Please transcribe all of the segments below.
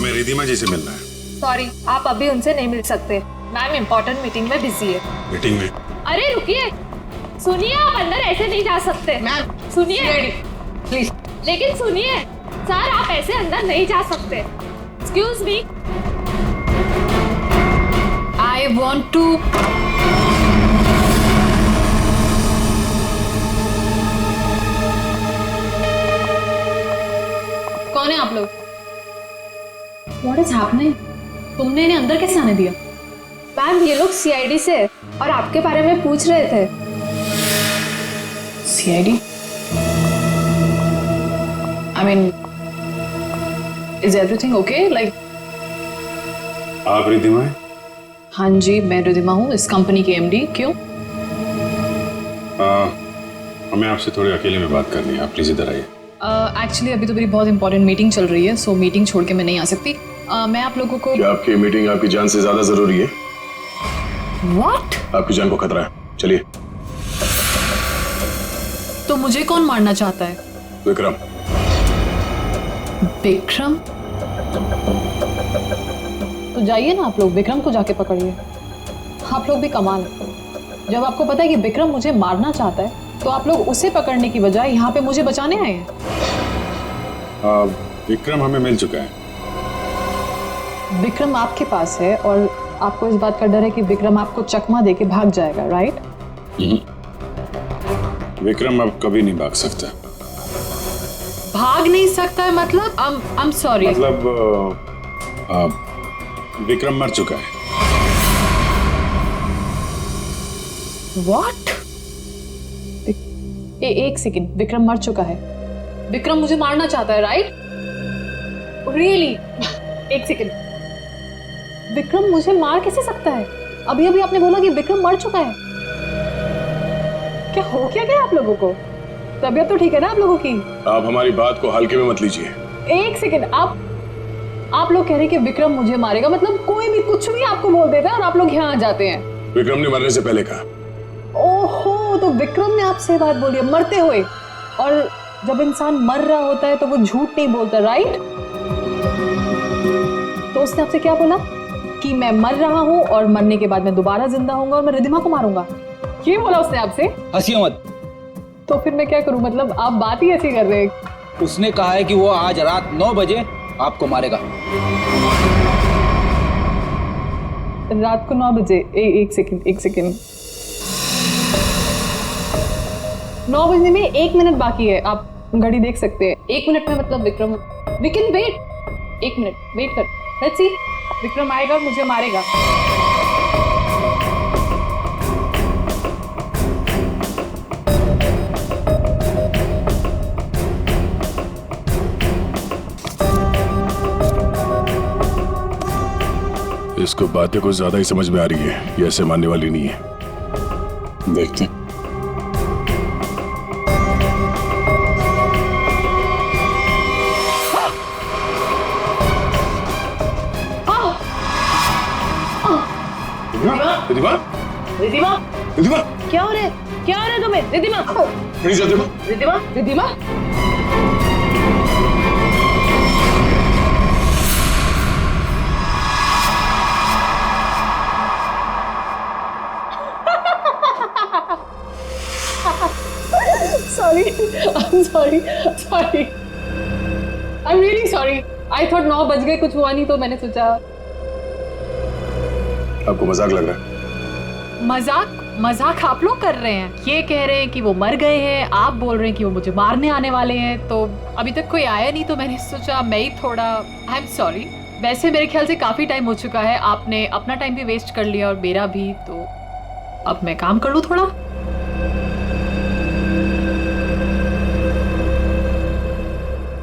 हमें रिधिमा जी से मिलना है। सॉरी, आप अभी उनसे नहीं मिल सकते। मैम इम्पोर्टेंट मीटिंग में बिजी है। मीटिंग में? अरे रुकिए, सुनिए, आप अंदर ऐसे नहीं जा सकते। मैम सुनिए प्लीज। लेकिन सुनिए सर, आप ऐसे अंदर नहीं जा सकते। Excuse me, I want to. कौन है आप लोग? What is happening? तुमने इन्हें अंदर कैसे आने दिया? मैम ये लोग सीआईडी से और आपके बारे में पूछ रहे थे। CID? I mean, is everything okay? Like, आप रिधिमा हैं? हाँ जी, मैं रिधिमा हूँ, इस कंपनी की MD। क्यों? हमें आपसे थोड़ी अकेले में बात करनी है, आप प्लीज इधर आइए। एक्चुअली अभी तो मेरी बहुत इंपॉर्टेंट मीटिंग चल रही है, सो मीटिंग छोड़ के मैं नहीं आ सकती। मैं आप लोगों को। क्या आपकी मीटिंग आपकी जान से ज्यादा जरूरी है? What? आपकी जान को खतरा है, चलिए। तो मुझे कौन मारना चाहता है? विक्रम। विक्रम? तो जाइए ना आप लोग, विक्रम को जाके पकड़िए। आप लोग भी कमाल है। जब आपको पता है कि विक्रम मुझे मारना चाहता है, तो आप लोग उसे पकड़ने की बजाय यहाँ पे मुझे बचाने आए हैं। विक्रम हमें मिल चुका है। विक्रम आपके पास है और आपको इस बात का डर है कि विक्रम आपको चकमा देके भाग जाएगा, राइट? विक्रम अब कभी नहीं भाग सकता। भाग नहीं सकता है मतलब? I'm sorry। मतलब विक्रम मर चुका है। What? एक सेकंड, विक्रम मर चुका है? विक्रम मुझे मारना चाहता है, राइट? रियली? एक सेकंड, विक्रम मुझे मार कैसे सकता है? अभी अभी आपने बोला कि विक्रम मर चुका है। क्या हो क्या आप लोगों को? तबीयत तो ठीक है ना आप लोगों की? आप हमारी बात को हल्के में मत लीजिए। एक सेकंड, आप लोग कह रहे हैं कि विक्रम मुझे मारेगा, मतलब कोई भी कुछ भी आपको बोल देता है और आप लोग यहाँ आ जाते हैं। विक्रम ने मरने से पहले कहा। ओहो, तो विक्रम ने आपसे बात बोली है मरते हुए। और जब इंसान मर रहा होता है तो वो झूठ नहीं बोलता, राइट? तो उसने आपसे क्या बोला? कि मैं मर रहा हूँ और मरने के बाद मैं दोबारा जिंदा होऊंगा और मैं रिधिमा को मारूंगा। ये बोला उसने आपसे? हंसिए मत। तो फिर मैं क्या करूं? मतलब आप बात ही ऐसी कर रहे हैं। उसने कहा है कि वो आज रात 9 बजे आपको मारेगा। रात को 9 बजे? एक सेकंड। 9 बजने में 1 मिनट बाकी है, आप घड़ी देख सकते हैं। 1 मिनट में मतलब Vikram, we can wait. 1 minute wait कर, लेट्स सी। विक्रम आएगा और मुझे मारेगा। इसको बातें कुछ ज्यादा ही समझ में आ रही है, ये ऐसे मानने वाली नहीं है। देखते हैं। रिधिमा? रिधिमा? रिधिमा? क्या हो रहा है तुम्हें? रिधिमा? प्लीज देखो। Ridhima? sorry. I'm really sorry. I thought 9 बज गए, कुछ हुआ नहीं तो मैंने सोचा। आपको मजाक लग रहा है? मजाक आप लोग कर रहे हैं। ये कह रहे हैं कि वो मर गए हैं, आप बोल रहे हैं कि वो मुझे मारने आने वाले हैं। तो अभी तक कोई आया नहीं तो मैंने सोचा मैं ही थोड़ा। I am sorry. वैसे मेरे ख्याल से काफी टाइम हो चुका है, आपने अपना टाइम भी वेस्ट कर लिया और मेरा भी, तो अब मैं काम कर लूं थोड़ा।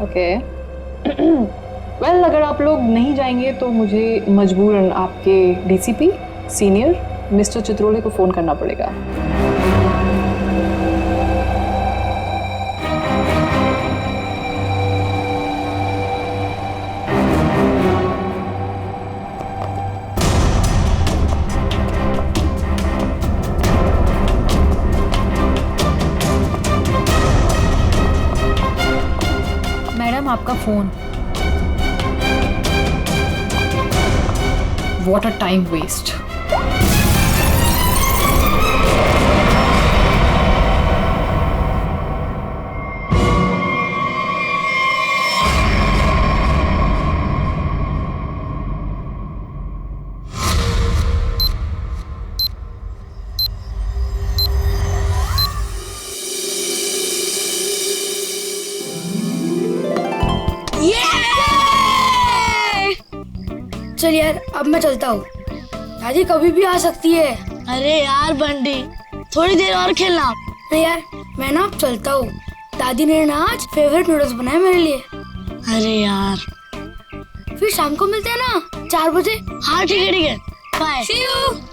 ओके। वेल, अगर आप लोग नहीं जाएंगे तो मुझे मजबूरन आपके DCP सीनियर मिस्टर चित्रोले को फोन करना पड़ेगा। मैडम आपका phone. What a time waste. चल यार अब मैं चलता हूँ, दादी कभी भी आ सकती है। अरे यार बंटी, थोड़ी देर और खेलना। नहीं यार मैं ना अब चलता हूँ, दादी ने ना आज फेवरेट नूडल्स बनाए मेरे लिए। अरे यार, फिर शाम को मिलते हैं ना 4 बजे। हाँ ठीक है बाय। See you।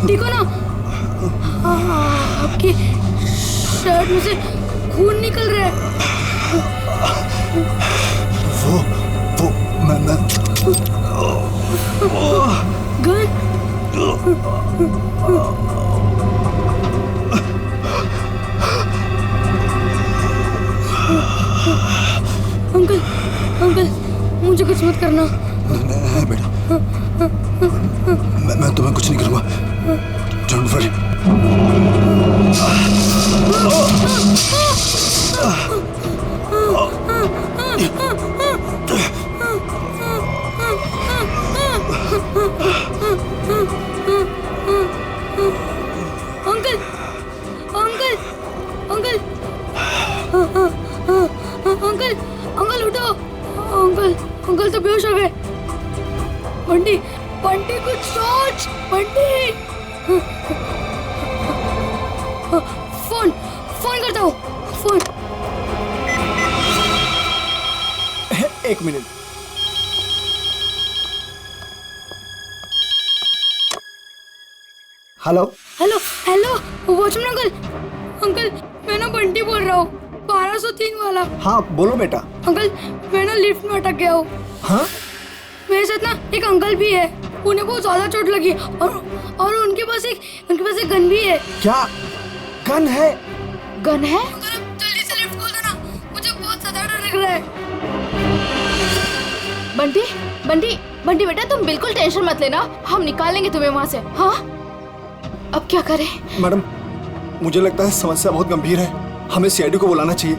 ठीक हो ना? आपकी शर्ट में से खून निकल रहा है। वो मैं गन। अंकल अंकल मुझे कुछ मत करना। नहीं बेटा, मैं तुम्हें कुछ नहीं करूँगा। Don't worry. Uncle uncle uncle uncle uncle उठो। अंकल अंकल तो बेहोश हो गए। बंटी बंटी कुछ सोच। बंटी फोन फोन करता हूँ। फोन। एक minute. Hello hello hello watchman uncle. Uncle मैं ना बंटी बोल रहा हूँ, 1203 वाला। हाँ बोलो बेटा। अंकल मैं ना लिफ्ट में अटक गया हूँ। हाँ मेरे साथ ना एक अंकल भी है, उन्हें बहुत ज्यादा चोट लगी और उनके पास एक गन भी है। क्या गन है? गन है? अंकल अब जल्दी से लिफ्ट खोल देना, मुझे बहुत ज्यादा डर लग रहा है। बंटी बंटी बंटी बेटा तुम बिल्कुल टेंशन मत लेना, हम निकालेंगे तुम्हें वहाँ से। हाँ अब क्या करें? मैडम मुझे लगता है समस्या बहुत गंभीर है, हमें सीआईडी को बुलाना चाहिए।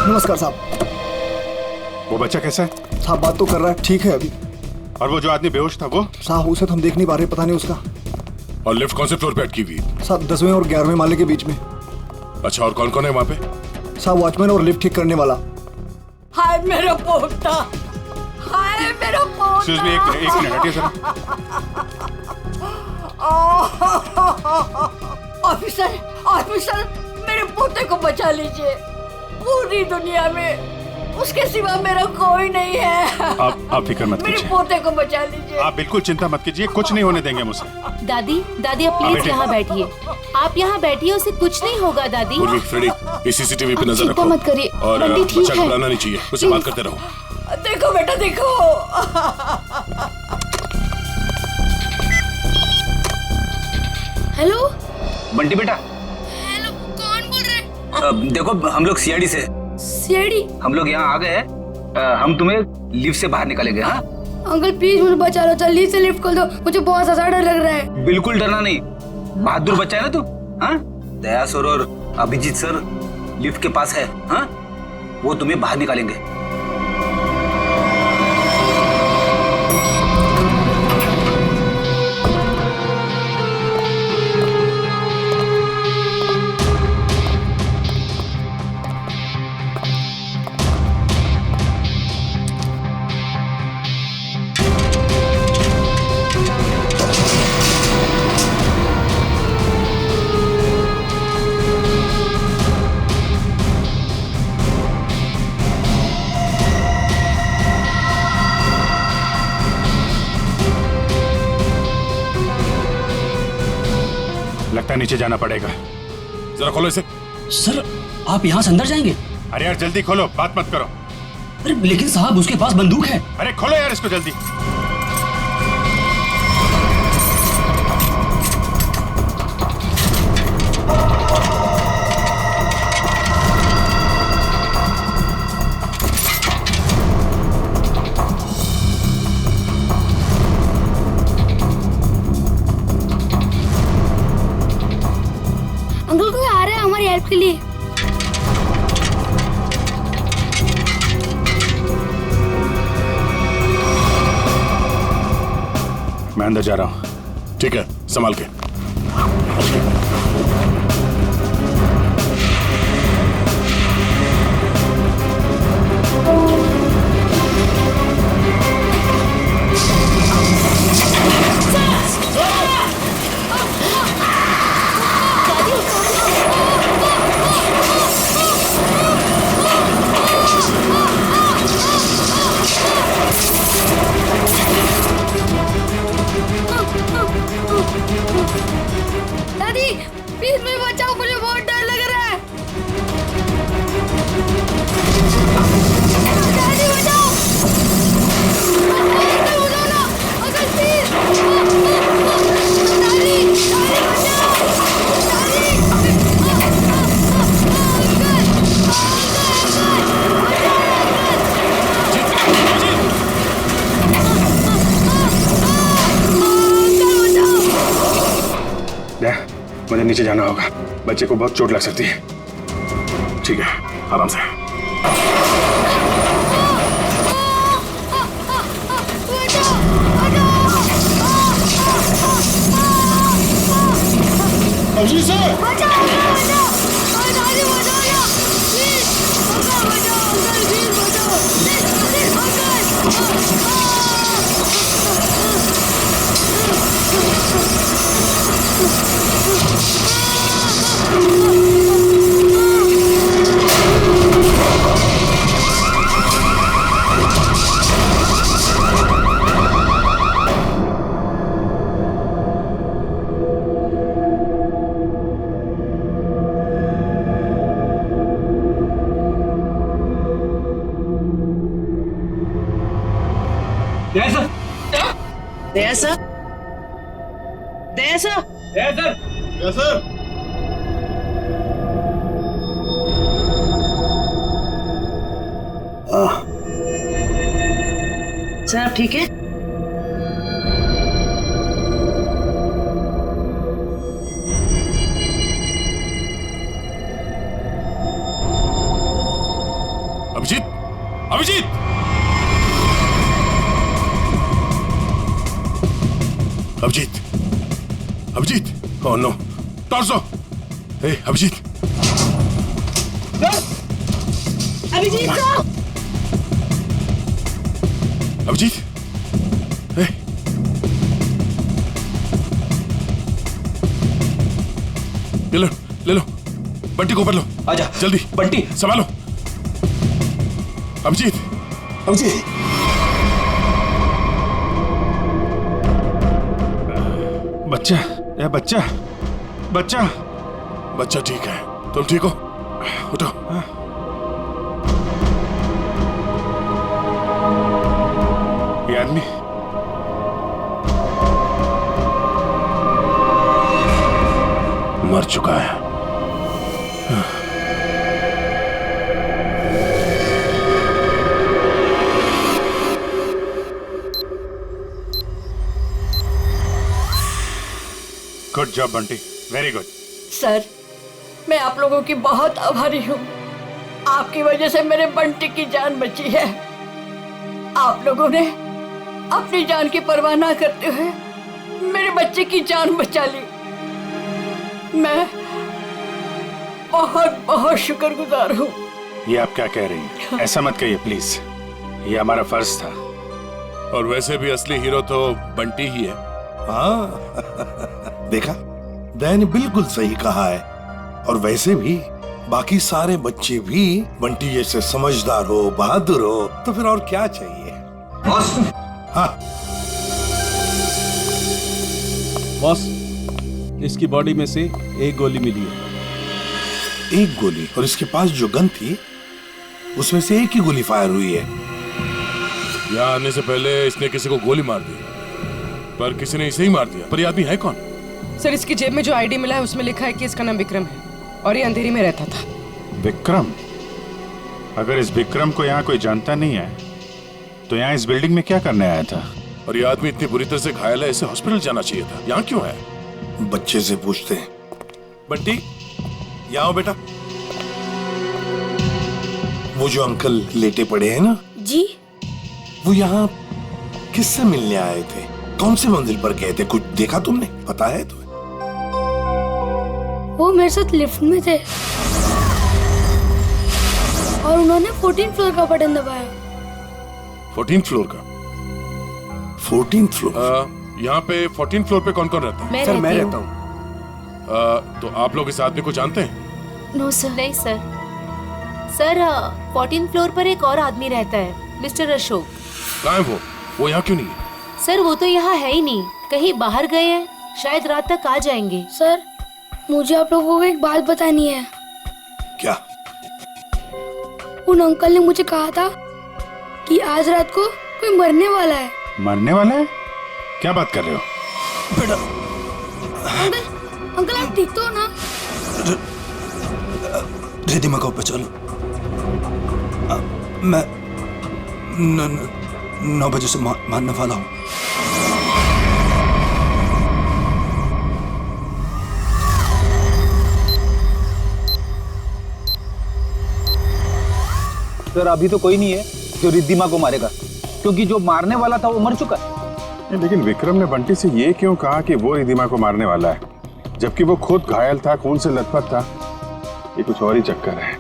नमस्कार साहब। वो बच्चा कैसा है? साहब बात तो कर रहा है, ठीक है अभी। और वो जो आदमी बेहोश था वो? साहब उसे तो हम देख नहीं पा रहे, पता नहीं उसका। और लिफ्ट कौन से फ्लोर पे अटकी हुई? साहब 10वें और 11वें माले के बीच में। अच्छा, और कौन कौन है वहाँ पे? साहब वॉचमैन और लिफ्ट ठीक करने वाला। हाय मेरा पोता, हाय मेरा पोता। एक्सक्यूज मी, एक मिनट हटिए जरा। ऑफिसर ऑफिसर मेरे पोते को बचा लीजिए, पूरी दुनिया में उसके सिवा मेरा कोई नहीं है। आप फिक्र मत मेरे कीजिए, पोते को बचा लीजिए। आप बिल्कुल चिंता मत कीजिए, कुछ नहीं होने देंगे मुझसे। दादी दादी आप प्लीज बेटे। यहाँ बैठिए, आप यहाँ बैठिए, उसे कुछ नहीं होगा दादी। पूर्वी, फ्रेडी, इस सीसीटीवी पे नजर चिंता रखो। मत करिए, और बंटी ठीक बच्चा है। घबराना नहीं चाहिए, उसे बात करते रहो। देखो बेटा देखो। हेलो बंटी बेटा, हेलो, कौन बोल रहे? देखो हम लोग सीआईडी से, सीआईडी? हम लोग यहाँ आ गए हैं। हम तुम्हें लिफ्ट से बाहर निकालेंगे। हाँ अंकल प्लीज मुझे बचा लो, जल्दी से लिफ्ट खोल दो, मुझे बहुत ज्यादा डर लग रहा है। बिल्कुल डरना नहीं, बहादुर बच्चा है ना तू। हाँ, दया सर और अभिजीत सर लिफ्ट के पास है। हाँ, वो तुम्हें बाहर निकालेंगे। लगता है नीचे जाना पड़ेगा। जरा खोलो इसे। सर आप यहाँ से अंदर जाएंगे? अरे यार जल्दी खोलो, बात मत करो। अरे लेकिन साहब उसके पास बंदूक है। अरे खोलो यार इसको जल्दी। अंकल कोई आ रहा है हमारी हेल्प के लिए। मैं अंदर जा रहा हूँ। ठीक है, संभाल के। दादी प्लीज मुझे बचाओ, मुझे बहुत डर लग रहा है। दादी बचाओ, अंकल बचाओ ना, अंकल प्लीज। दादी दादी बचाओ, दादी मुझे नीचे जाना होगा, बच्चे को बहुत चोट लग सकती है। ठीक है, आराम से। अभिजीत सर बचाओ, दादी बचाओ ना प्लीज, अंकल बचाओ, अंकल प्लीज बचाओ, please uncle. Daya sir, Daya sir, Daya sir, Daya sir. Sir आप ठीक है? Abhijeet, Abhijeet, Abhijeet, Abhijeet, oh no, torso, hey Abhijeet, Abhijeet sir, Abhijeet, hey, ले लो, बंटी को ऊपर लो। आजा जल्दी, बंटी संभालो। अभिजीत, अभिजीत, बच्चा, ये बच्चा, बच्चा, बच्चा ठीक है, तुम ठीक हो? उठो। ये आदमी मर चुका है। Good job Bunty, very good. Sir, मैं आप लोगों की बहुत आभारी हूँ। आपकी वजह से मेरे बंटी की जान बची है। आप लोगों ने अपनी जान की परवाह ना करते हुए मेरे बच्चे की जान बचा ली। मैं बहुत बहुत शुक्रगुजार हूँ। ये आप क्या कह रही हैं? ऐसा मत कहिए प्लीज, ये हमारा फर्ज था। और वैसे भी असली हीरो तो बंटी ही है। हाँ देखा, दया ने बिल्कुल सही कहा है। और वैसे भी बाकी सारे बच्चे भी बंटी जैसे समझदार हो, बहादुर हो, तो फिर और क्या चाहिए। बॉस, हाँ बॉस, इसकी बॉडी में से एक गोली मिली है। एक गोली? और इसके पास जो गन थी उसमें से एक ही गोली फायर हुई है। यहाँ आने से पहले इसने किसी को गोली मार दी, पर किसी ने इसे ही मार दिया। पर ये आदमी है कौन? सर, इसकी जेब में जो आईडी मिला है उसमें लिखा है कि इसका नाम विक्रम है और ये अंधेरी में रहता था। विक्रम? अगर इस विक्रम को यहाँ कोई जानता नहीं है तो यहाँ इस बिल्डिंग में क्या करने आया था? और ये आदमी इतनी बुरी तरह से घायल है, इसे हॉस्पिटल जाना चाहिए था। यहाँ क्यों है? बच्चे से पूछते हैं। बंटी, यहाँ आओ बेटा। वो जो अंकल लेटे पड़े हैं ना जी, वो यहाँ किससे मिलने आए थे? कौन से मंजिल पर गए थे? कुछ देखा तुमने? पता है तुम्हें? वो मेरे साथ लिफ्ट में थे और उन्होंने 14th फ्लोर का बटन दबाया। 14th फ्लोर का? 14th floor? यहाँ पे 14th फ्लोर पे कौन कौन रहता है? सर, मैं रहता हूँ। तो आप लोग इस आदमी को जानते हैं? No sir. नहीं सर। सर, 14th फ्लोर पर एक और आदमी रहता है, मिस्टर अशोक। कहाँ है वो? वो यहाँ क्यों नहीं है? सर, वो तो यहाँ है ही नहीं, कहीं बाहर गए हैं, शायद रात तक आ जाएंगे। सर, मुझे आप लोगों को एक बात बतानी है। क्या? उन अंकल ने मुझे कहा था कि आज रात को कोई मरने वाला है। मरने वाला है? क्या बात कर रहे हो? अंकल, अंकल आप ठीक तो हो ना? रिधिमा को पे चलो। मैं 9 बजे से मारने वाला हूँ। सर, अभी तो कोई नहीं है जो रिद्धिमा को मारेगा, क्योंकि जो मारने वाला था वो मर चुका है। लेकिन विक्रम ने बंटी से ये क्यों कहा कि वो रिद्धिमा को मारने वाला है, जबकि वो खुद घायल था, खून से लथपथ था? ये कुछ और ही चक्कर है।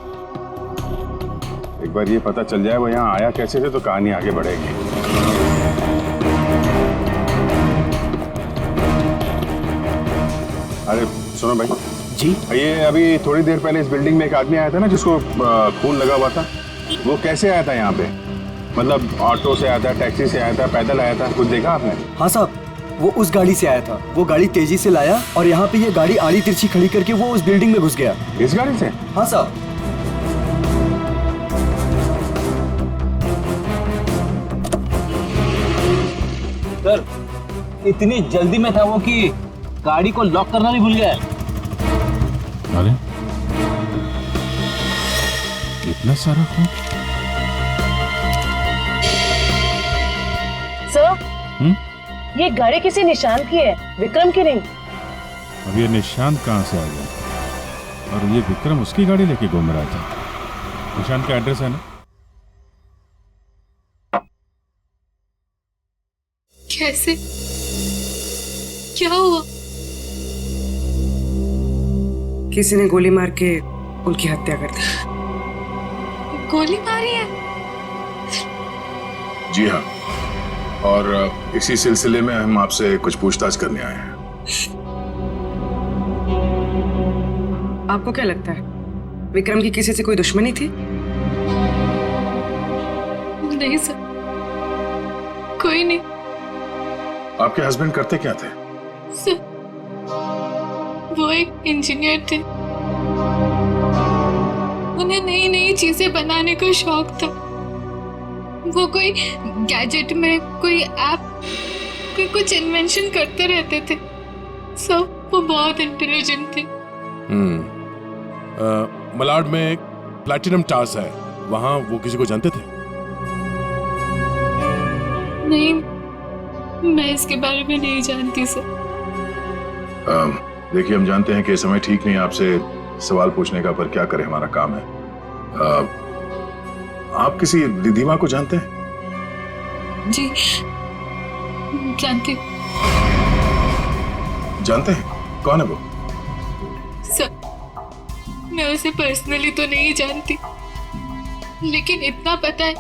एक बार ये पता चल जाए वो यहाँ आया कैसे थे तो कहानी आगे बढ़ेगी। अरे सुनो भाई जी, ये अभी थोड़ी देर पहले इस बिल्डिंग में एक आदमी आया था ना जिसको खून लगा हुआ था, वो कैसे आया था यहाँ पे? मतलब ऑटो से आया था, टैक्सी से आया था, पैदल आया था? कुछ देखा आपने? हाँ साहब, वो उस गाड़ी से आया था। वो गाड़ी तेजी से लाया और यहाँ पे ये गाड़ी आड़ी तिरछी खड़ी करके वो उस बिल्डिंग में घुस गया। इस गाड़ी से? हाँ साहब। सर, इतनी जल्दी में था वो कि गाड़ी को लॉक करना भी भूल गया। अरे इतना सारा खून? सर, ये गाड़ी किसी निशान की है, विक्रम की नहीं। अब ये निशान कहाँ से आ गया? और ये विक्रम उसकी गाड़ी लेके घूम रहा था। निशान का एड्रेस है ना? कैसे? क्या हुआ? किसी ने गोली मार के उनकी हत्या कर दी। गोली मारी है? जी हाँ, और इसी सिलसिले में हम आपसे कुछ पूछताछ करने आए हैं। आपको क्या लगता है, विक्रम की किसी से कोई दुश्मनी थी? नहीं सर, कोई नहीं। आपके हस्बैंड करते क्या थे? सर, वो एक इंजीनियर थे। उन्हें नई नई चीजें बनाने का शौक था। वो कोई गैजेट में कोई ऐप, कोई कुछ इन्वेंशन करते रहते थे। सर, वो बहुत इंटेलिजेंट थे। मलाड में एक प्लैटिनम टास है, वहां वो किसी को जानते थे? नहीं, मैं इसके बारे में नहीं जानती सर। देखिए, हम जानते हैं कि समय ठीक नहीं आपसे सवाल पूछने का, पर क्या करें, हमारा काम है। आप किसी रिधिमा को जानते हैं? जी जानती। जानते हैं? कौन है वो? सर, मैं उसे पर्सनली तो नहीं जानती, लेकिन इतना पता है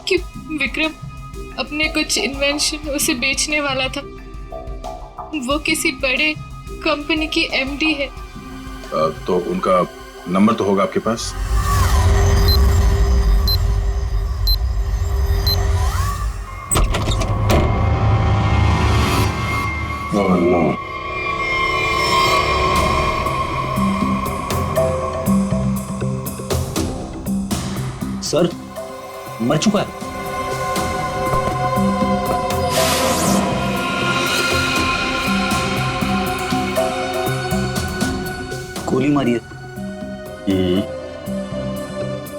कि विक्रम अपने कुछ इन्वेंशन उसे बेचने वाला था। वो किसी बड़े कंपनी की एमडी है। तो उनका नंबर तो होगा आपके पास? Oh, no. सर मर चुका है। गोली मारी है।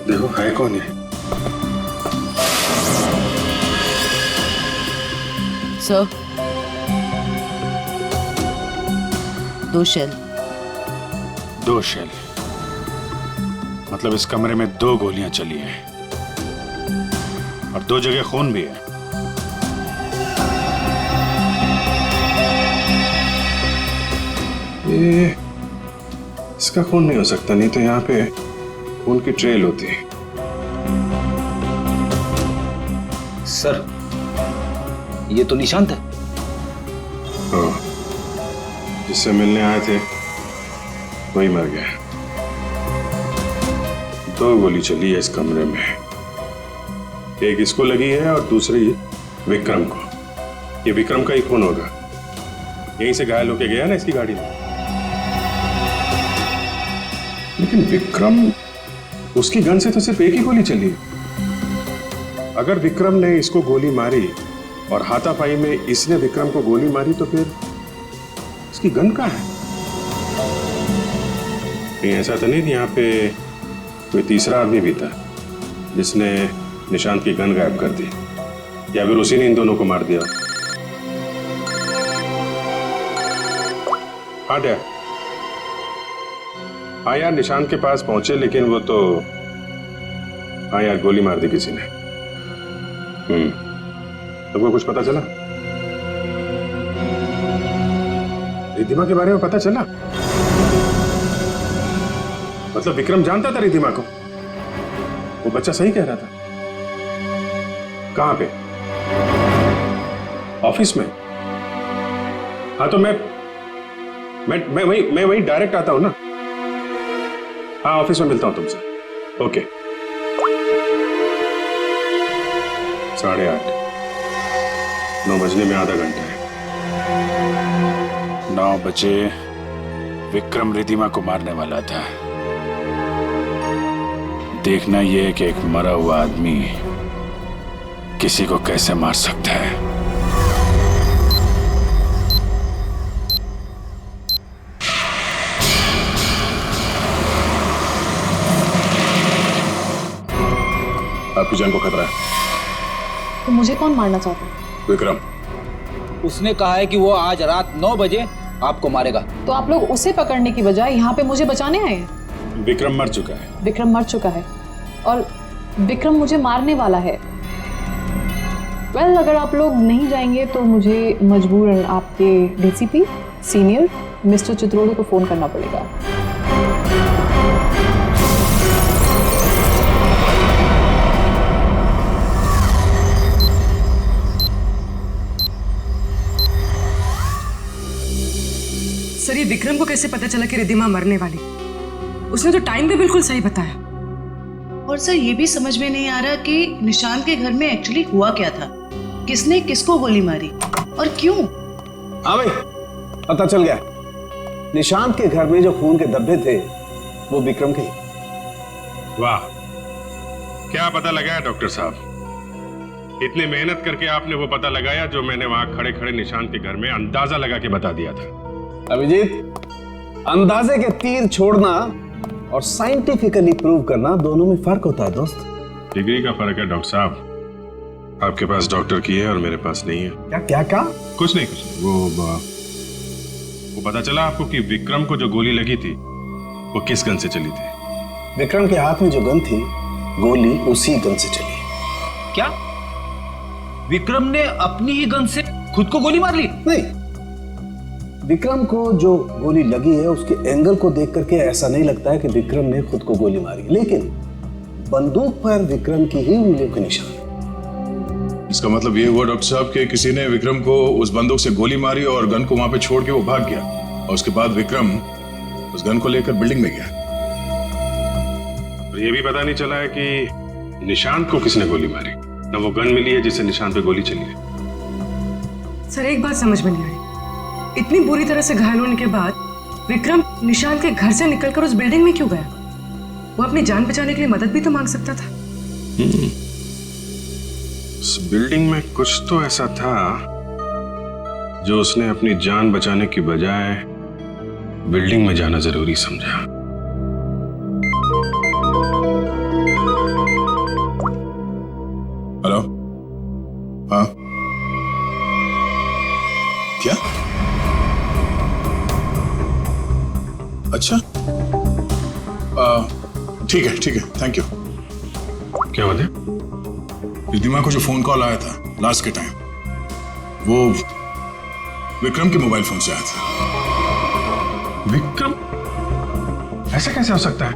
देखो है कौन है? Sir, 2 shell. 2 शेल? मतलब इस कमरे में 2 गोलियां चली हैं और 2 जगह खून भी है। ये इसका खून नहीं हो सकता, नहीं तो यहाँ पे खून की ट्रेल होती है। सर, ये तो निशांत है। हाँ, जिससे मिलने आए थे वही मर गया। 2 गोली चली है इस कमरे में, एक इसको लगी है और दूसरी विक्रम को। ये विक्रम का ही खून होगा, यहीं से घायल होके गया ना इसकी गाड़ी में। लेकिन विक्रम, उसकी गन से तो सिर्फ एक ही गोली चली। अगर विक्रम ने इसको गोली मारी और हाथापाई में इसने विक्रम को गोली मारी, तो फिर इसकी गन कहाँ है? कहीं ऐसा तो नहीं यहाँ पे कोई तीसरा आदमी भी था जिसने निशांत की गन गायब कर दी, या फिर उसी ने इन दोनों को मार दिया? हाँ डैड, हाँ यार, निशांत के पास पहुंचे, लेकिन वो तो, हाँ यार, गोली मार दी किसी ने। तुमको कुछ पता चला? रिधिमा के बारे में पता चला? मतलब विक्रम जानता था रिधिमा को? वो बच्चा सही कह रहा था। कहां पे? ऑफिस में? हाँ तो मैं वही डायरेक्ट आता हूं ना। हाँ, ऑफिस में मिलता हूं तुमसे। ओके। 8:30, 9 बजने में आधा घंटा है। 9 बजे विक्रम रिधिमा को मारने वाला था। देखना ये कि एक मरा हुआ आदमी किसी को कैसे मार सकता है। आपकी जान को खतरा है। तो मुझे कौन मारना चाहता है? विक्रम। उसने कहा है कि वो आज रात 9 बजे आपको मारेगा। तो आप लोग उसे पकड़ने की बजाय यहाँ पे मुझे बचाने आए हैं? विक्रम मर चुका है। विक्रम मर चुका है और विक्रम मुझे मारने वाला है। वेल, अगर आप लोग नहीं जाएंगे तो मुझे मजबूरन आपके डीसीपी सीनियर मिस्टर चित्रोड़े को फोन करना पड़ेगा। सर, ये विक्रम को कैसे पता चला कि रिधिमा मरने वाली? उसने तो टाइम भी बिल्कुल सही बताया। और सर, ये भी समझ में नहीं आ रहा कि निशांत के घर में एक्चुअली हुआ क्या था, किसने किसको गोली मारी और क्यों? हाँ भाई, पता चल गया। निशांत के घर में जो खून के धब्बे थे वो विक्रम के। वाह, क्या पता लगाया डॉक्टर साहब? इतनी मेहनत करके आपने वो पता लगाया जो मैंने वहां खड़े खड़े निशांत के घर में अंदाजा लगा के बता दिया था। अभिजीत, अंदाजे के तीर छोड़ना और साइंटिफिकली प्रूव करना दोनों में फर्क होता है दोस्त। डिग्री का फर्क है डॉक्टर साहब। आपके पास डॉक्टर की है और मेरे पास नहीं है। क्या क्या क्या? कुछ नहीं कुछ नहीं। वो पता चला आपको कि विक्रम को जो गोली लगी थी वो किस गन से चली थी? विक्रम के हाथ में जो गन थी, गोली उसी गन से चली। क्या विक्रम ने अपनी ही गन से खुद को गोली मार ली? नहीं, विक्रम को जो गोली लगी है उसके एंगल को देख करके ऐसा नहीं लगता है कि विक्रम ने खुद को गोली मारी, लेकिन बंदूक पर विक्रम की ही उंगलियों के निशान। इसका मतलब ये हुआ डॉक्टर साहब कि किसी ने विक्रम को उस बंदूक से गोली मारी और गन को वहां पे छोड़ के वो भाग गया, और उसके बाद विक्रम उस गन को लेकर बिल्डिंग में गया। और ये भी पता नहीं चला है कि निशांत को किसने गोली मारी, न वो गन मिली है जिससे निशांत पे गोली चली है। सर एक बात समझ में नहीं आई, इतनी बुरी तरह से घायल होने के बाद विक्रम निशांत के घर से निकलकर उस बिल्डिंग में क्यों गया? वो अपनी जान बचाने के लिए मदद भी तो मांग सकता था। उस बिल्डिंग में कुछ तो ऐसा था जो उसने अपनी जान बचाने की बजाय बिल्डिंग में जाना जरूरी समझा। हेलो, हाँ क्या? अच्छा, ठीक है, थैंक यू। क्या बात है? रिद्धिमा को जो फोन कॉल आया था लास्ट के टाइम, वो विक्रम के मोबाइल फोन से आया था। विक्रम? ऐसा कैसे हो सकता है?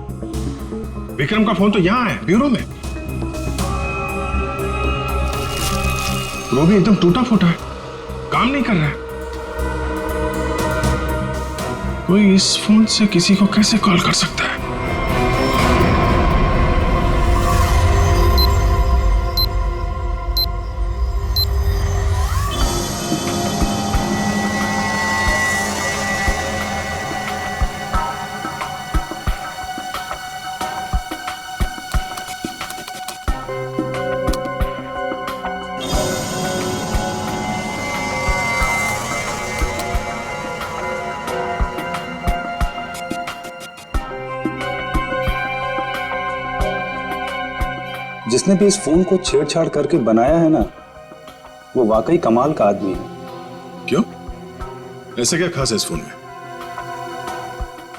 विक्रम का फोन तो यहां है, ब्यूरो में। वो भी एकदम टूटा फूटा है, काम नहीं कर रहा है। कोई इस फोन से किसी को कैसे कॉल कर सकता है? जिसने भी इस फोन को छेड़छाड़ करके बनाया है ना, वो वाकई कमाल का आदमी है। क्यों? ऐसा क्या खास है इस फोन में?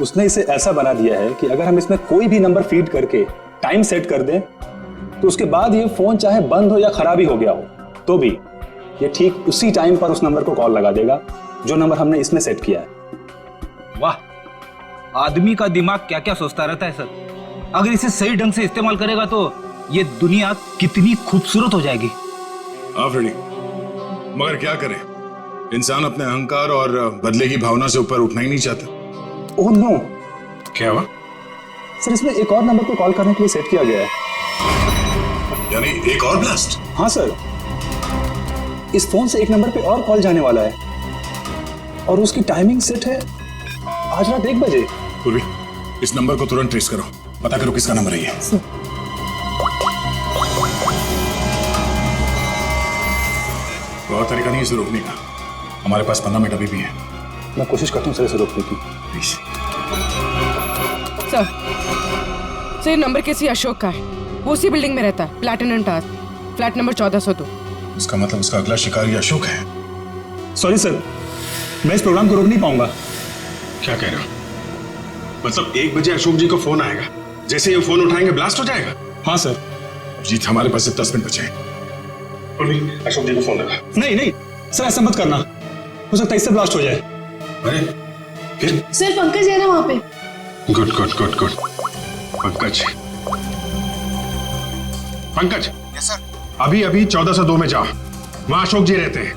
उसने इसे ऐसा बना दिया है कि अगर हम इसमें कोई भी नंबर फीड करके टाइम सेट कर दें, तो उसके बाद ये फोन चाहे बंद हो या खराबी हो गया हो, तो भी ये ठीक उसी टाइम पर उस नंबर को कॉल लगा देगा जो नंबर हमने इसमें सेट किया है। वाह, आदमी का दिमाग क्या क्या सोचता रहता है सर। अगर इसे सही ढंग से इस्तेमाल करेगा तो ये दुनिया कितनी खूबसूरत हो जाएगी। हाँ फ्रेडी, मगर क्या करें, इंसान अपने अहंकार और बदले की भावना से ऊपर उठना ही नहीं चाहता। Oh no. क्या हुआ? सर इसमें एक और नंबर को कॉल करने के लिए सेट किया गया है। यानी एक और ब्लास्ट? हाँ सर, इस फोन से एक नंबर पे और कॉल जाने वाला है और उसकी टाइमिंग सेट है आज रात 1 बजे। पूर्वी, इस नंबर को तुरंत ट्रेस करो, पता करो किसका नंबर है ये। बहुत तरीका नहीं इसे रोकने का, हमारे पास 15 मिनट अभी भी है। मैं कोशिश करता हूँ सर इसे रोकने की। प्लीज सर ये नंबर किसी अशोक का है, वो उसी बिल्डिंग में रहता है, प्लैटिनम टावर, फ्लैट नंबर 1402। इसका मतलब उसका अगला शिकारी अशोक है। सॉरी सर, मैं इस प्रोग्राम को रोक नहीं पाऊंगा। क्या कह रहे हो? मतलब 1 बजे अशोक जी को फोन आएगा, जैसे ये फोन उठाएंगे ब्लास्ट हो जाएगा? हाँ सर। जीत, हमारे पास सिर्फ 10 मिनट बचे हैं। अशोक जी को फोन लगा। नहीं नहीं सर, ऐसा मत करना, हो सकता है इससे ब्लास्ट हो जाए। अरे फिर? सर पंकज है ना वहाँ पे। Good good good good. Pankaj, Pankaj. Yes sir. अभी 1402 में जाओ, वहां अशोक जी रहते हैं।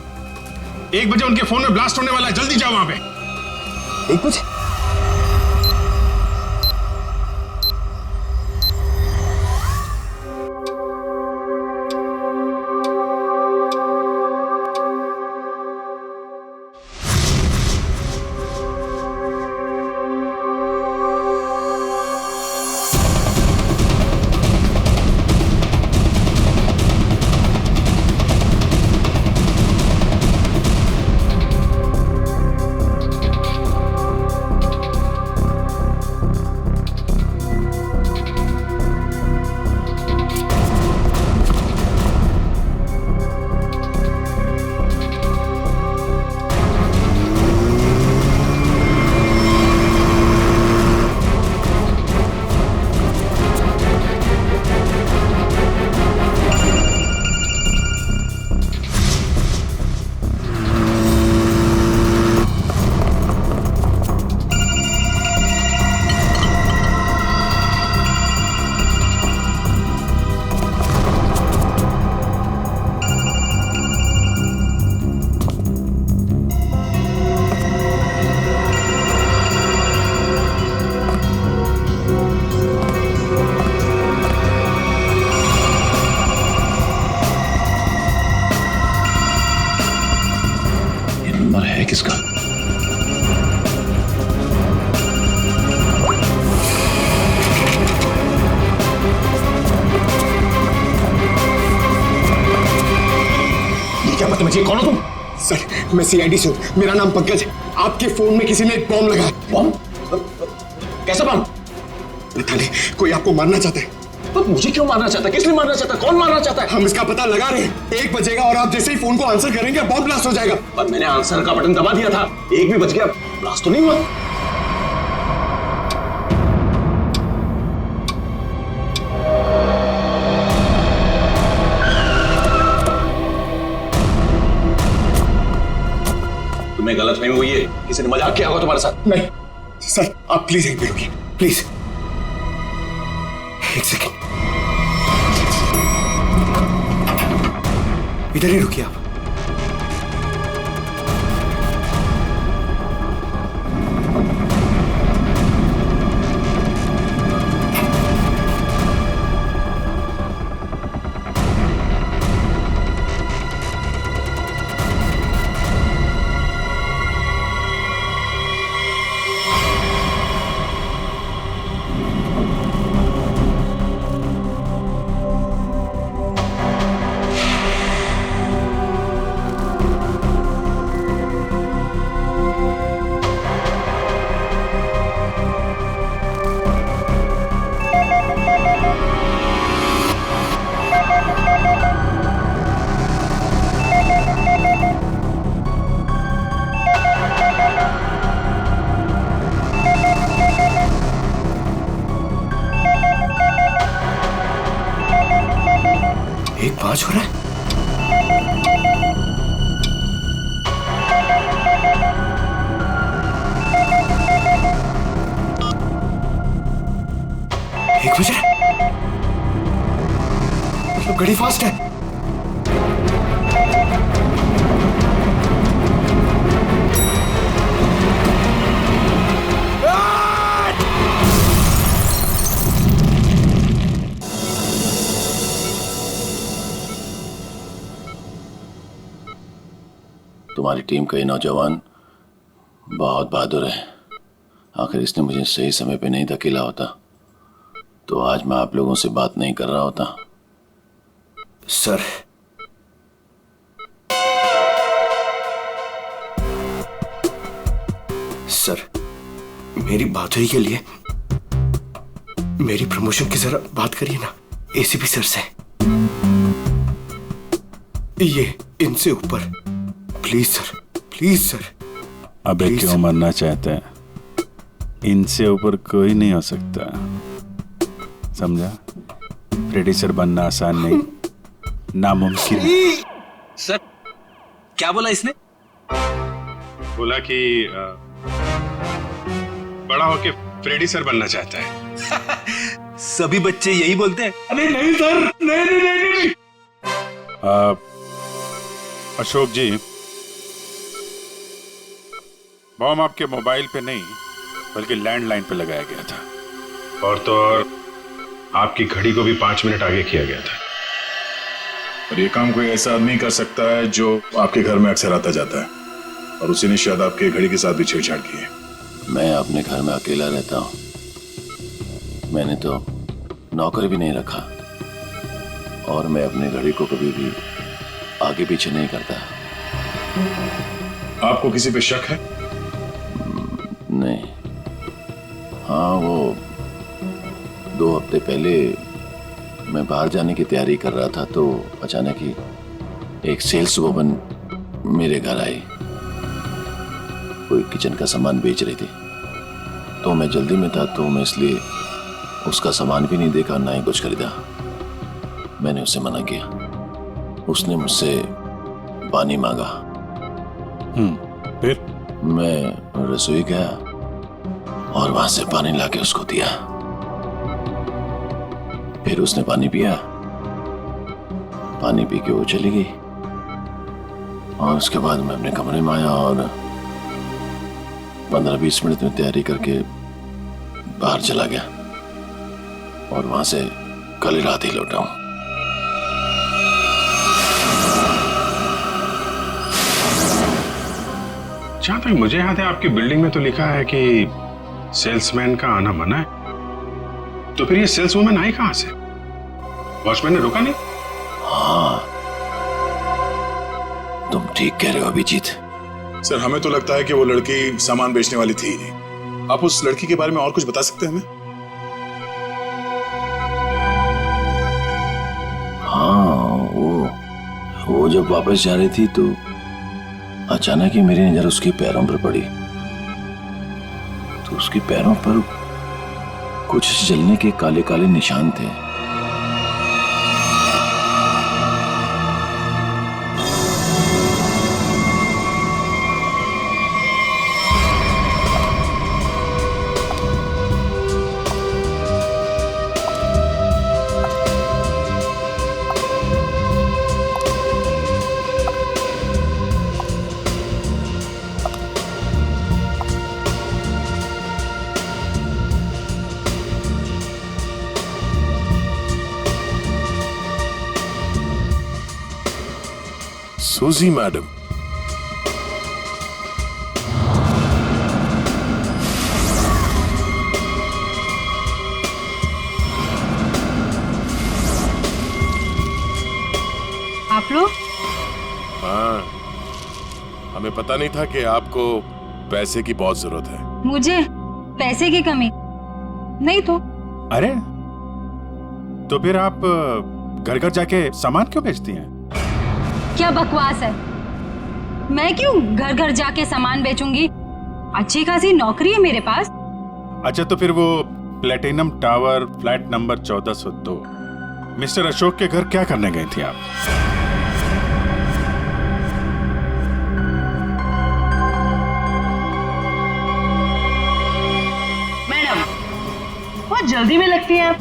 1 बजे उनके फोन में ब्लास्ट होने वाला है, जल्दी जाओ वहां पे। 1 बजे? कीजिए, कौन हो तुम? सर मैं सीआईडी से हूँ, मेरा नाम पंकज है। आपके फोन में किसी ने एक बॉम्ब लगाया। बॉम्ब? कैसा बॉम्ब? पता नहीं, कोई आपको मारना चाहता है। तो मुझे क्यों मारना चाहता है? किस लिए मारना चाहता है? कौन मारना चाहता है? हम इसका पता लगा रहे हैं। 1 बजेगा और आप जैसे ही फोन को आंसर करेंगे बॉम्ब ब्लास्ट हो जाएगा। पर मैंने आंसर का बटन दबा दिया था, 1 भी बज गया, ब्लास्ट तो नहीं हुआ। तुम्हें गलतफहमी हुई है, किसी ने मजाक किया होगा तुम्हारे साथ। नहीं सर, आप प्लीज यहीं पे रुकिए, प्लीज। 1 सेकेंड, इधर ही रुकिए आप। पांच हो रहा है। एक बज रहा है, मतलब घड़ी फास्ट है। तुम्हारी टीम का ये नौजवान बहुत बहादुर है। आखिर इसने मुझे सही समय पे नहीं धकेला होता तो आज मैं आप लोगों से बात नहीं कर रहा होता। सर, सर मेरी बात हुई के लिए मेरी प्रमोशन की जरा बात करिए ना एसीपी सर से। ये इनसे ऊपर प्लीज सर, प्लीज सर। अबे क्यों मरना चाहते हैं? इनसे ऊपर कोई नहीं हो सकता, समझा? प्रोड्यूसर बनना आसान नहीं, नामुमकिन। सर क्या बोला इसने? बोला कि बड़ा होके फ्रेडी सर बनना चाहता है। सभी बच्चे यही बोलते हैं। अरे नहीं सर, नहीं नहीं नहीं, नहीं। अशोक जी, बॉम्ब आपके मोबाइल पे नहीं बल्कि लैंडलाइन पे लगाया गया था, और तो और आपकी घड़ी को भी 5 मिनट आगे किया गया था। और ये काम कोई ऐसा आदमी कर सकता है जो आपके घर में अक्सर आता जाता है, और उसी ने शायद आपके घड़ी के साथ भी छेड़छाड़ की है। मैं अपने घर में अकेला रहता हूँ, मैंने तो नौकर भी नहीं रखा, और मैं अपनी घड़ी को कभी भी आगे पीछे नहीं करता। आपको किसी पे शक है? नहीं। हाँ, वो 2 हफ्ते पहले मैं बाहर जाने की तैयारी कर रहा था तो अचानक ही एक सेल्स वुमन मेरे घर आई। कोई किचन का सामान बेच रही थी, तो मैं जल्दी में था तो मैं इसलिए उसका सामान भी नहीं देखा, ना ही कुछ खरीदा। मैंने उसे मना किया। उसने मुझसे पानी मांगा। फिर मैं रसोई गया और वहां से पानी लाके उसको दिया। फिर उसने पानी पिया, पानी पी के वो चली गई, और उसके बाद मैं अपने कमरे में आया और 15-20 मिनट में तैयारी करके बाहर चला गया, और वहां से कल रात ही लौटा हूं। जहां तक मुझे याद है आपकी बिल्डिंग में तो लिखा है कि सेल्समैन का आना मना है, तो फिर ये सेल्स वुमन आई कहां से? वॉचमैन ने रोका नहीं? हाँ, तुम ठीक कह रहे हो अभिजीत। सर हमें तो लगता है कि वो लड़की सामान बेचने वाली थी ही नहीं। आप उस लड़की के बारे में और कुछ बता सकते हैं हमें? हाँ, वो जब वापस जा रही थी तो अचानक ही मेरी नजर उसके पैरों पर पड़ी, तो उसके पैरों पर कुछ जलने के काले काले निशान थे। सूजी मैडम, आप लोग? हाँ, हमें पता नहीं था कि आपको पैसे की बहुत जरूरत है। मुझे पैसे की कमी नहीं तो। अरे तो फिर आप घर घर जाके सामान क्यों बेचती हैं? क्या बकवास है, मैं क्यों घर घर जाके सामान बेचूंगी? अच्छी खासी नौकरी है मेरे पास। अच्छा तो फिर वो platinum tower flat number 1402 mister Ashok के घर क्या करने गई थी आप? मैडम बहुत जल्दी में लगती हैं आप,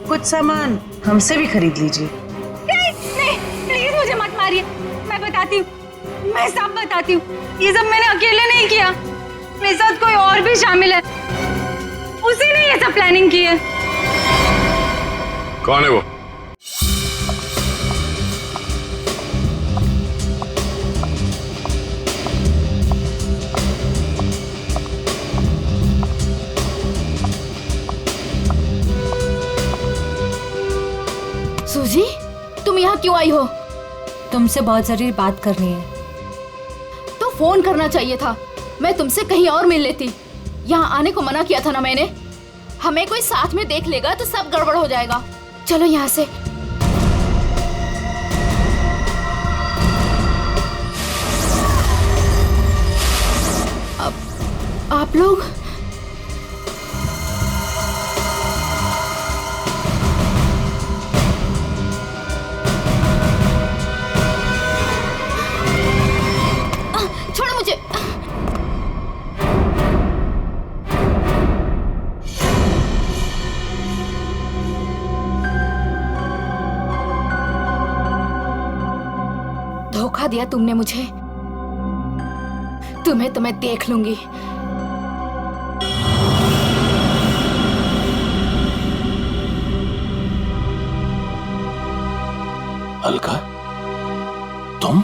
कुछ सामान हमसे भी खरीद लीजिए। नहीं, प्लीज मुझे मत मारिए, मैं बताती हूँ, मैं सब बताती हूँ। ये सब मैंने अकेले नहीं किया, मेरे साथ कोई और भी शामिल है, उसी ने ये सब प्लानिंग की है। कौन है वो? सूजी, तुम यहाँ क्यों आई हो? तुमसे बहुत जरूरी बात करनी है। तो फोन करना चाहिए था, मैं तुमसे कहीं और मिल लेती। यहाँ आने को मना किया था ना मैंने। हमें कोई साथ में देख लेगा तो सब गड़बड़ हो जाएगा। चलो यहाँ से। अब आप लोग छोड़ो मुझे। धोखा दिया तुमने मुझे, तुम्हें तो मैं देख लूंगी। अलका, तुम?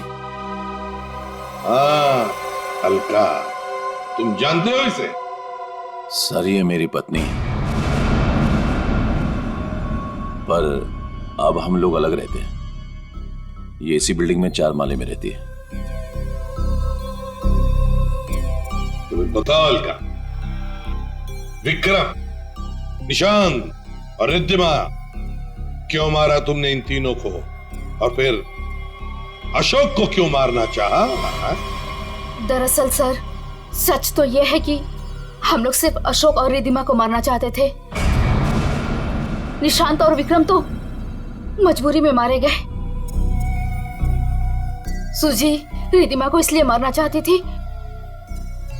हाँ अलका, तुम जानते हो इसे? सर ये मेरी पत्नी है, पर अब हम लोग अलग रहते हैं। ये इसी बिल्डिंग में 4 माले में रहती है। तुम्हें बताओ अलका, विक्रम, निशांत और रिद्धिमा क्यों मारा तुमने इन तीनों को, और फिर अशोक को क्यों मारना चाहा? दरअसल सर, सच तो यह है कि हम लोग सिर्फ अशोक और रिद्धिमा को मारना चाहते थे। निशांत और विक्रम तो मजबूरी में मारे गए। सूजी रिद्धिमा को इसलिए मारना चाहती थी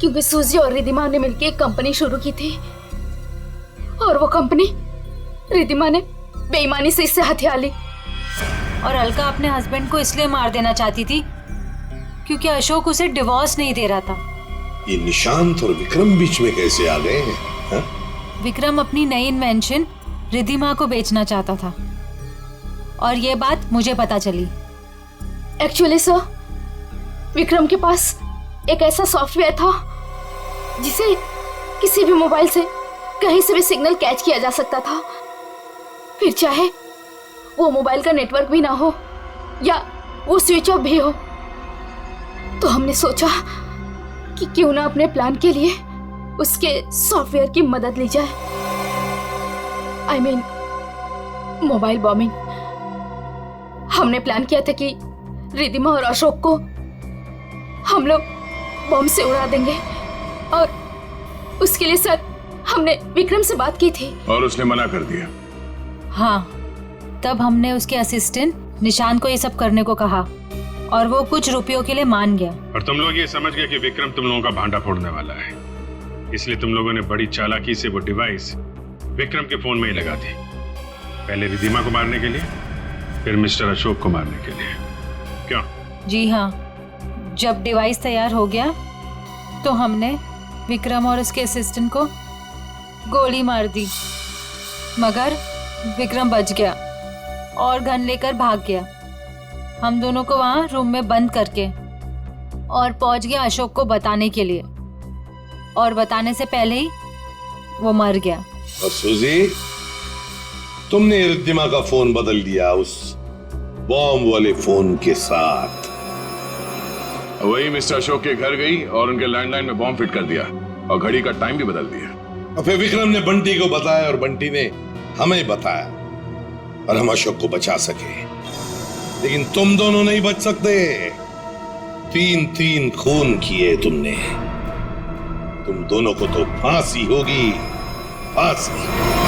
क्योंकि सूजी और रिद्धिमा ने मिलकर एक कंपनी शुरू की थी, और वो कंपनी रिद्धिमा ने बेईमानी से इससे हथिया ली। और अलका अपने हस्बैंड को इसलिए मार देना चाहती थी क्योंकि अशोक उसे डिवोर्स नहीं दे रहा था। ये निशांत और विक्रम बीच में कैसे आ गए हैं? हा? विक्रम अपनी नई इन्वेंशन रिद्धिमा को बेचना चाहता था, और ये बात मुझे पता चली। एक्चुअली सर, विक्रम के पास एक ऐसा सॉफ्टवेयर था जिसे किसी भी मोबाइल से कहीं से भी सिग्नल कैच किया जा सकता था, फिर चाहे वो मोबाइल का नेटवर्क भी ना हो या वो स्विच ऑफ भी हो। तो हमने सोचा कि क्यों ना अपने प्लान के लिए उसके सॉफ्टवेयर की मदद ली जाए। I mean mobile bombing. हमने प्लान किया था कि रिद्धिमा और अशोक को हम लोग बॉम्ब से उड़ा देंगे और उसके लिए सर हमने विक्रम से बात की थी और उसने मना कर दिया। हाँ, तब हमने उसके असिस्टेंट निशान को ये सब करने को कहा और वो कुछ रुपयों के लिए मान गया। और तुम लोग ये समझ गए कि विक्रम तुम लोगों का भांडा फोड़ने वाला है, इसलिए तुम लोगों ने बड़ी चालाकी से वो डिवाइस विक्रम के फोन में ही लगा दी। पहले रिद्धिमा को मारने के लिए, फिर मिस्टर अशोक को मारने के लिए। क्यों? जी हाँ, जब डिवाइस तैयार हो गया तो हमने विक्रम और उसके असिस्टेंट को गोली मार दी, मगर विक्रम बच गया और गन लेकर भाग गया। हम दोनों को वहाँ रूम में बंद करके और पहुंच गया अशोक को बताने के लिए, और बताने से पहले ही वो मर गया। और सुजी, तुमने रिद्धिमा का फोन बदल दिया उस बॉम्ब वाले फोन के साथ। वही मिस्टर अशोक के घर गई और उनके लैंडलाइन में बॉम्ब फिट कर दिया और घड़ी का टाइम भी बदल दिया। और फिर विक्रम ने बंटी को बताया और बंटी ने हमें बताया और हम अशोक को बचा सके। लेकिन तुम दोनों नहीं बच सकते। 3 खून किए तुमने। तुम दोनों को तो फांसी होगी, फांसी।